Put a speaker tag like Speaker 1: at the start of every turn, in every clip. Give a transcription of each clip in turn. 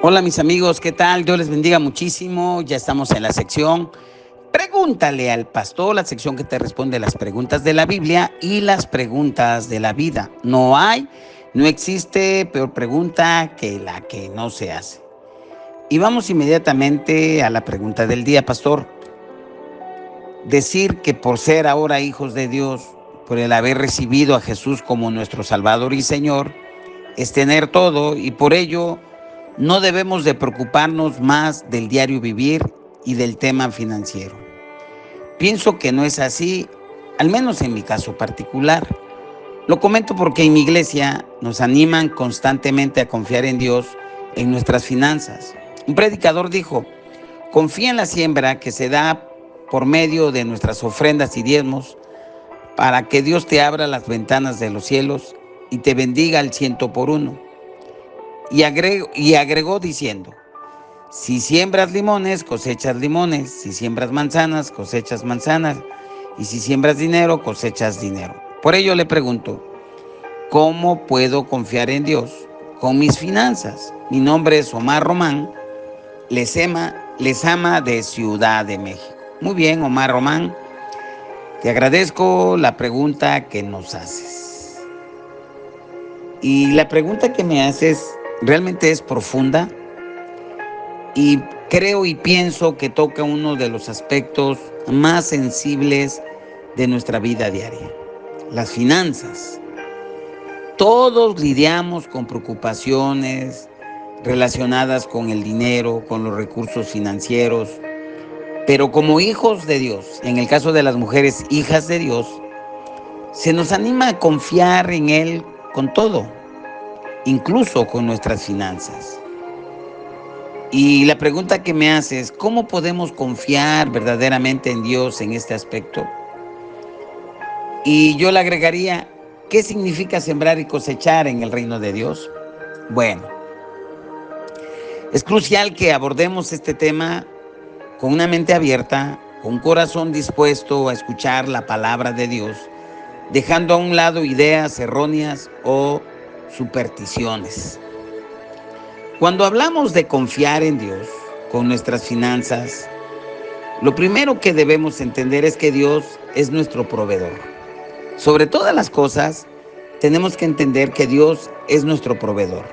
Speaker 1: Hola mis amigos, ¿qué tal? Dios les bendiga muchísimo. Ya estamos en la sección Pregúntale al pastor, la sección que te responde las preguntas de la Biblia y las preguntas de la vida. No existe peor pregunta que la que no se hace. Y vamos inmediatamente a la pregunta del día, pastor. Decir que por ser ahora hijos de Dios, por el haber recibido a Jesús como nuestro Salvador y Señor, es tener todo y por ello no debemos de preocuparnos más del diario vivir y del tema financiero. Pienso que no es así, al menos en mi caso particular. Lo comento porque en mi iglesia nos animan constantemente a confiar en Dios en nuestras finanzas. Un predicador dijo: confía en la siembra que se da por medio de nuestras ofrendas y diezmos para que Dios te abra las ventanas de los cielos y te bendiga al 100 por 1. Y agregó diciendo: si siembras limones, cosechas limones. Si siembras manzanas, cosechas manzanas. Y si siembras dinero, cosechas dinero. Por ello le pregunto: ¿cómo puedo confiar en Dios con mis finanzas? Mi nombre es Omar Román, les ama de Ciudad de México. Muy bien, Omar Román, te agradezco la pregunta que nos haces. Y la pregunta que me haces realmente es profunda y creo y pienso que toca uno de los aspectos más sensibles de nuestra vida diaria: las finanzas. Todos lidiamos con preocupaciones relacionadas con el dinero, con los recursos financieros, pero como hijos de Dios, en el caso de las mujeres hijas de Dios, se nos anima a confiar en Él con todo, incluso con nuestras finanzas. Y la pregunta que me hace es: ¿cómo podemos confiar verdaderamente en Dios en este aspecto? Y yo le agregaría: ¿qué significa sembrar y cosechar en el reino de Dios? Bueno, es crucial que abordemos este tema con una mente abierta, con un corazón dispuesto a escuchar la palabra de Dios, dejando a un lado ideas erróneas o supersticiones. Cuando hablamos de confiar en Dios con nuestras finanzas, lo primero que debemos entender es que Dios es nuestro proveedor. Sobre todas las cosas, tenemos que entender que Dios es nuestro proveedor.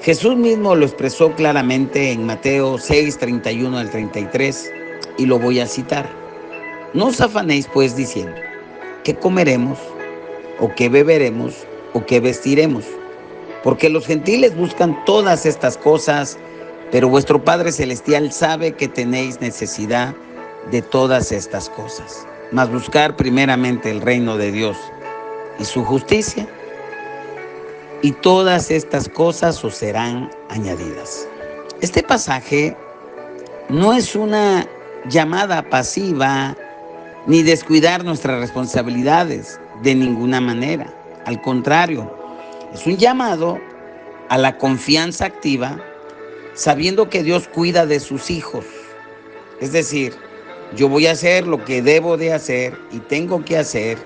Speaker 1: Jesús mismo lo expresó claramente en Mateo 6, 31 al 33, y lo voy a citar. No os afanéis pues diciendo: ¿qué comeremos? ¿O qué beberemos? ¿O qué vestiremos? Porque los gentiles buscan todas estas cosas, pero vuestro Padre Celestial sabe que tenéis necesidad de todas estas cosas. Mas buscar primeramente el reino de Dios y su justicia, y todas estas cosas os serán añadidas. Este pasaje no es una llamada pasiva ni descuidar nuestras responsabilidades de ninguna manera. Al contrario, es un llamado a la confianza activa, sabiendo que Dios cuida de sus hijos. Es decir, yo voy a hacer lo que debo de hacer y tengo que hacer,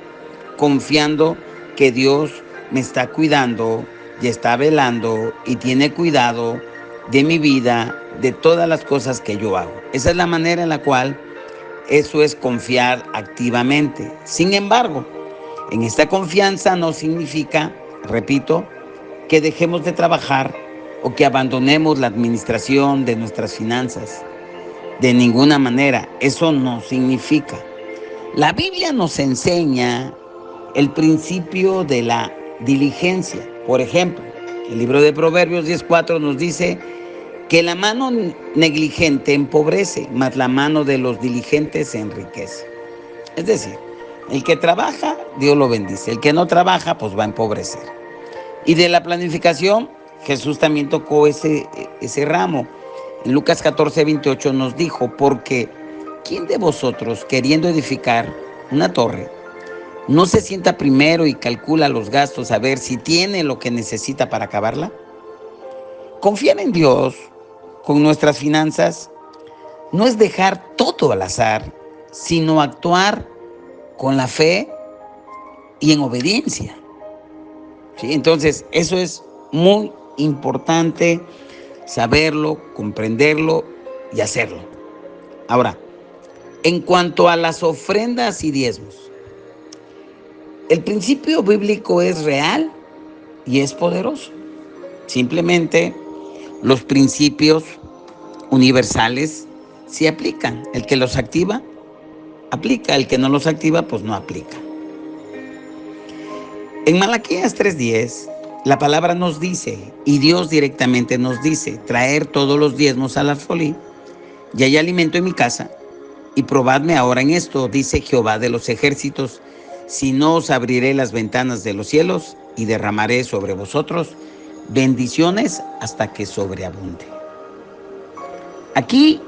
Speaker 1: confiando que Dios me está cuidando y está velando y tiene cuidado de mi vida, de todas las cosas que yo hago. Esa es la manera en la cual eso es confiar activamente. Sin embargo, en esta confianza no significa, repito, que dejemos de trabajar o que abandonemos la administración de nuestras finanzas. De ninguna manera, eso no significa. La Biblia nos enseña el principio de la diligencia. Por ejemplo, el libro de Proverbios 10:4 nos dice que la mano negligente empobrece, mas la mano de los diligentes se enriquece. Es decir, el que trabaja, Dios lo bendice. El que no trabaja, pues va a empobrecer. Y de la planificación, Jesús también tocó ese ramo. En Lucas 14:28 nos dijo: porque ¿quién de vosotros, queriendo edificar una torre, no se sienta primero y calcula los gastos a ver si tiene lo que necesita para acabarla? Confiar en Dios con nuestras finanzas no es dejar todo al azar, sino actuar con la fe y en obediencia. ¿Sí? Entonces, eso es muy importante saberlo, comprenderlo y hacerlo. Ahora, en cuanto a las ofrendas y diezmos, el principio bíblico es real y es poderoso. Simplemente los principios universales sí aplican. El que los activa, aplica. El que no los activa, pues no aplica. En Malaquías 3:10, la palabra nos dice, y Dios directamente nos dice, traer todos los diezmos al alfolí, y hay alimento en mi casa, y probadme ahora en esto, dice Jehová de los ejércitos, si no os abriré las ventanas de los cielos y derramaré sobre vosotros bendiciones hasta que sobreabunde. Aquí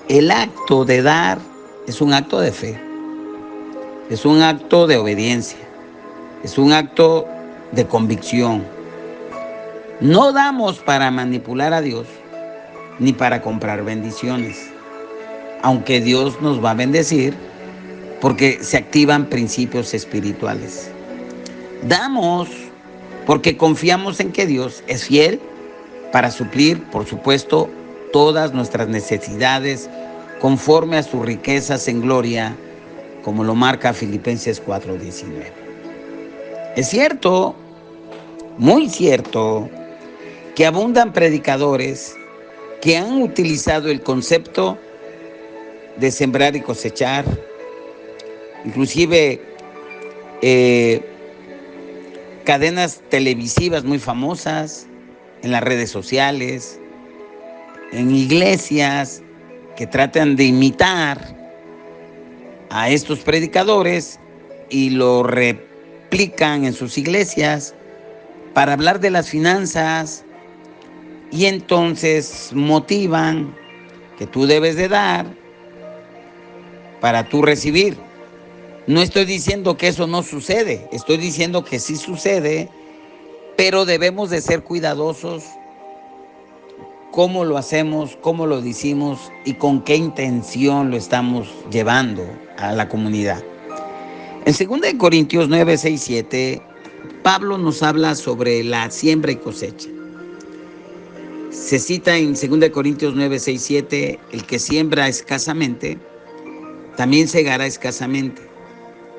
Speaker 1: el acto de dar es un acto de fe, es un acto de obediencia, es un acto de convicción. No damos para manipular a Dios ni para comprar bendiciones, aunque Dios nos va a bendecir porque se activan principios espirituales. Damos porque confiamos en que Dios es fiel para suplir, por supuesto, todas nuestras necesidades conforme a sus riquezas en gloria, como lo marca Filipenses 4:19. Es cierto, muy cierto, que abundan predicadores que han utilizado el concepto de sembrar y cosechar, inclusive cadenas televisivas muy famosas, en las redes sociales, en iglesias que tratan de imitar a estos predicadores y lo replican en sus iglesias para hablar de las finanzas y entonces motivan que tú debes de dar para tú recibir. No estoy diciendo que eso no sucede, estoy diciendo que sí sucede, pero debemos de ser cuidadosos cómo lo hacemos, cómo lo decimos y con qué intención lo estamos llevando a la comunidad. En 2 Corintios 9, 6, 7, Pablo nos habla sobre la siembra y cosecha. Se cita en 2 Corintios 9, 6, 7, el que siembra escasamente, también segará escasamente.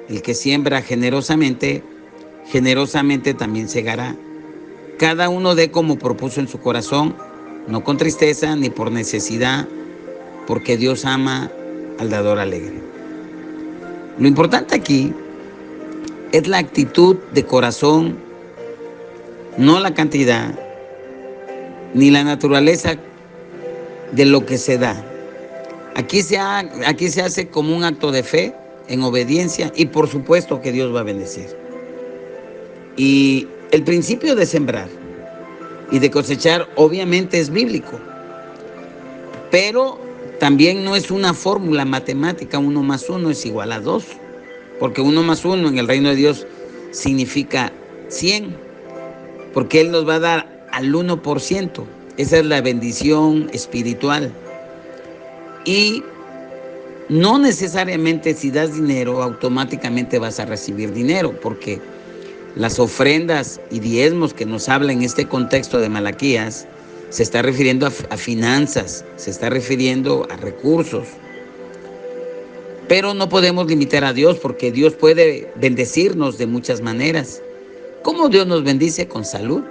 Speaker 1: El que siembra generosamente, generosamente también segará. Cada uno dé como propuso en su corazón, no con tristeza ni por necesidad, porque Dios ama al dador alegre. Lo importante aquí es la actitud de corazón, no la cantidad, ni la naturaleza de lo que se da. Aquí se hace como un acto de fe, en obediencia, y por supuesto que Dios va a bendecir. Y el principio de sembrar y de cosechar obviamente es bíblico, pero también no es una fórmula matemática, 1 más 1 es igual a 2, porque 1 más 1 en el reino de Dios significa 100, porque Él nos va a dar al 1%, esa es la bendición espiritual. Y no necesariamente si das dinero automáticamente vas a recibir dinero, porque las ofrendas y diezmos que nos habla en este contexto de Malaquías se está refiriendo a finanzas, se está refiriendo a recursos. Pero no podemos limitar a Dios porque Dios puede bendecirnos de muchas maneras. ¿Cómo Dios nos bendice? Con salud,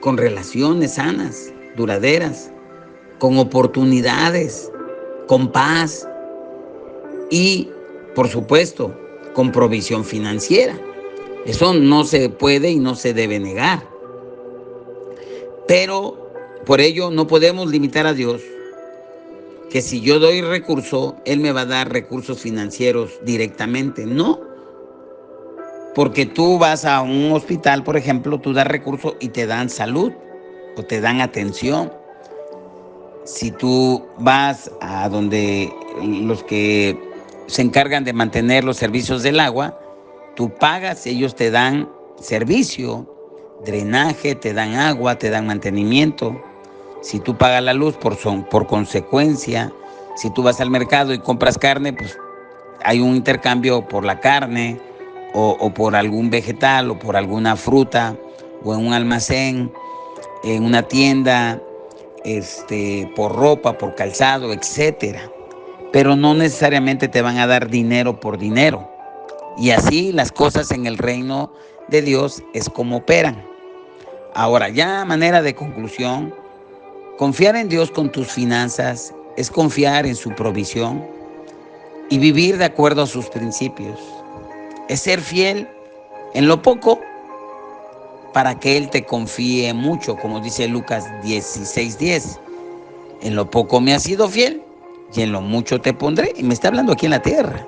Speaker 1: con relaciones sanas, duraderas, con oportunidades, con paz y, por supuesto, con provisión financiera. Eso no se puede y no se debe negar. Pero por ello no podemos limitar a Dios, que si yo doy recurso, Él me va a dar recursos financieros directamente. No, porque tú vas a un hospital, por ejemplo, tú das recursos y te dan salud o te dan atención. Si tú vas a donde los que se encargan de mantener los servicios del agua, tú pagas, ellos te dan servicio, drenaje, te dan agua, te dan mantenimiento. Si tú pagas la luz, por consecuencia, si tú vas al mercado y compras carne, pues hay un intercambio por la carne o por algún vegetal o por alguna fruta o en un almacén. en una tienda, por ropa, por calzado, etcétera. Pero no necesariamente te van a dar dinero por dinero. Y así las cosas en el reino de Dios es como operan. Ahora, ya a manera de conclusión, confiar en Dios con tus finanzas es confiar en su provisión y vivir de acuerdo a sus principios. Es ser fiel en lo poco para que Él te confíe mucho, como dice Lucas 16:10. En lo poco me has sido fiel y en lo mucho te pondré. Y me está hablando aquí en la tierra,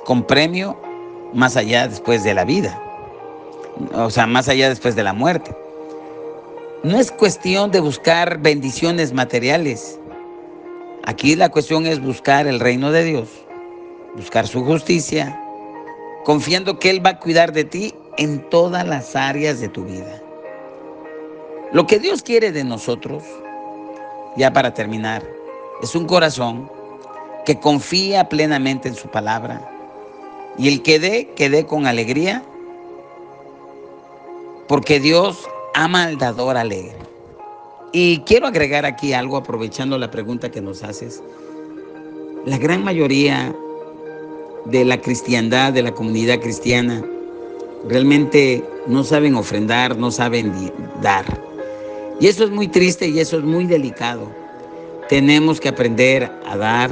Speaker 1: con premio más allá después de la vida, o sea, más allá después de la muerte. No es cuestión de buscar bendiciones materiales. Aquí la cuestión es buscar el reino de Dios, buscar su justicia, confiando que Él va a cuidar de ti en todas las áreas de tu vida. Lo que Dios quiere de nosotros, ya para terminar, es un corazón que confía plenamente en su palabra. Y el que dé con alegría, porque Dios ama al dador alegre. Y quiero agregar aquí algo, aprovechando la pregunta que nos haces. La gran mayoría de la cristiandad, de la comunidad cristiana, realmente no saben ofrendar, no saben dar. Y eso es muy triste y eso es muy delicado. Tenemos que aprender a dar,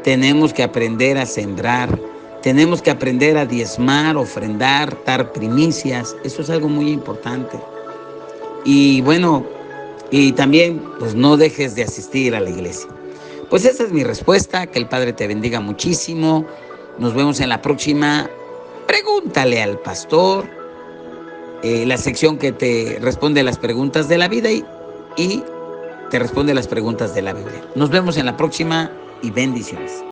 Speaker 1: tenemos que aprender a sembrar, tenemos que aprender a diezmar, ofrendar, dar primicias. Eso es algo muy importante. Y bueno, y también pues no dejes de asistir a la iglesia. Pues esa es mi respuesta. Que el Padre te bendiga muchísimo. Nos vemos en la próxima. Pregúntale al pastor, la sección que te responde las preguntas de la vida y te responde las preguntas de la Biblia. Nos vemos en la próxima y bendiciones.